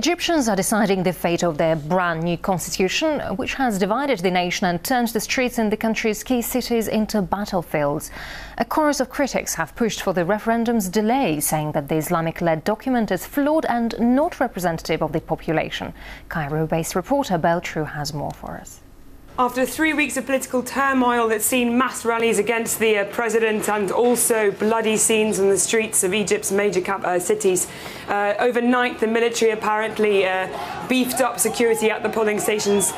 Egyptians are deciding the fate of their brand new constitution, which has divided the nation and turned the streets in the country's key cities into battlefields. A chorus of critics have pushed for the referendum's delay, saying that the Islamic-led document is flawed and not representative of the population. Cairo-based reporter Beltru has more for us. After 3 weeks of political turmoil that's seen mass rallies against the president and also bloody scenes on the streets of Egypt's major cities, overnight the military apparently beefed up security at the polling stations,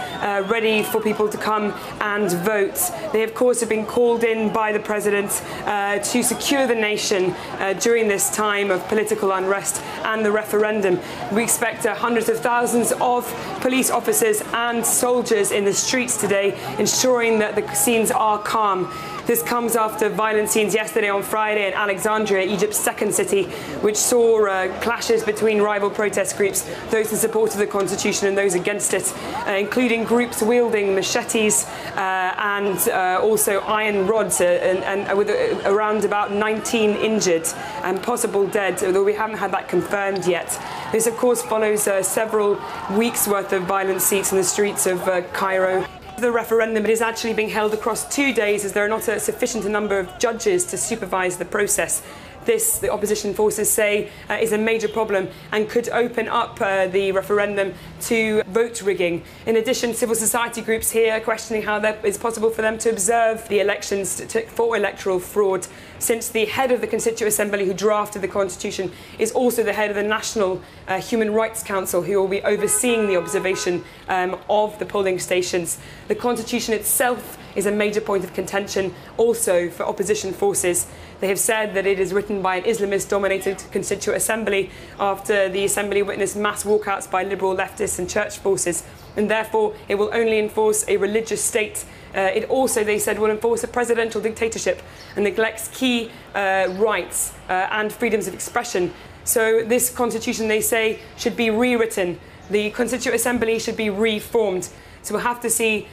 ready for people to come and vote. They, of course, have been called in by the president to secure the nation during this time of political unrest and the referendum. We expect hundreds of thousands of police officers and soldiers in the streets today, ensuring that the scenes are calm. This comes after violent scenes yesterday on Friday in Alexandria, Egypt's second city, which saw clashes between rival protest groups, those in support of the constitution and those against it, including groups wielding machetes and also iron rods, and with around about 19 injured and possible dead, although we haven't had that confirmed yet. This, of course, follows several weeks' worth of violent scenes in the streets of Cairo. The referendum, it is actually being held across 2 days, as there are not a sufficient number of judges to supervise the process. This, the opposition forces say, is a major problem and could open up the referendum to vote rigging. In addition, civil society groups here are questioning how that is possible for them to observe the elections for electoral fraud, since the head of the Constituent Assembly who drafted the constitution is also the head of the National Human Rights Council, who will be overseeing the observation of the polling stations. The constitution itself is a major point of contention also for opposition forces. They have said that it is written by an Islamist-dominated Constituent Assembly after the Assembly witnessed mass walkouts by liberal leftists and church forces, and therefore it will only enforce a religious state. It also, they said, will enforce a presidential dictatorship and neglects key rights and freedoms of expression. So this constitution, they say, should be rewritten. The Constituent Assembly should be reformed. So we'll have to see,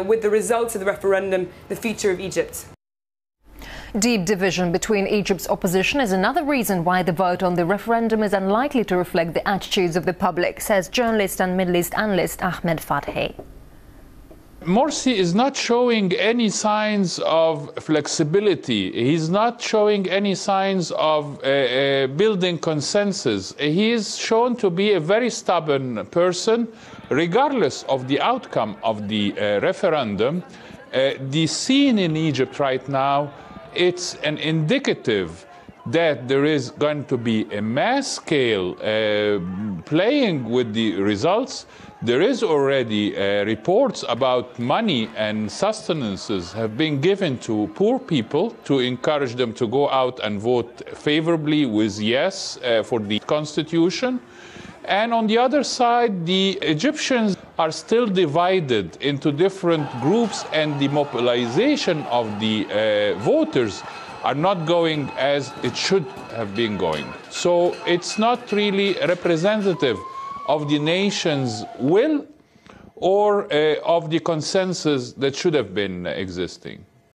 with the results of the referendum, the future of Egypt. Deep division between Egypt's opposition is another reason why the vote on the referendum is unlikely to reflect the attitudes of the public, says journalist and Middle East analyst Ahmed Fathi. Morsi is not showing any signs of flexibility. He's not showing any signs of building consensus. He is shown to be a very stubborn person, regardless of the outcome of the referendum. The scene in Egypt right now, it's an indicative that there is going to be a mass scale playing with the results. There is already reports about money and sustenances have been given to poor people to encourage them to go out and vote favorably with yes for the constitution. And on the other side, the Egyptians are still divided into different groups, and the mobilization of the voters are not going as it should have been going. So it's not really representative of the nation's will or of the consensus that should have been existing.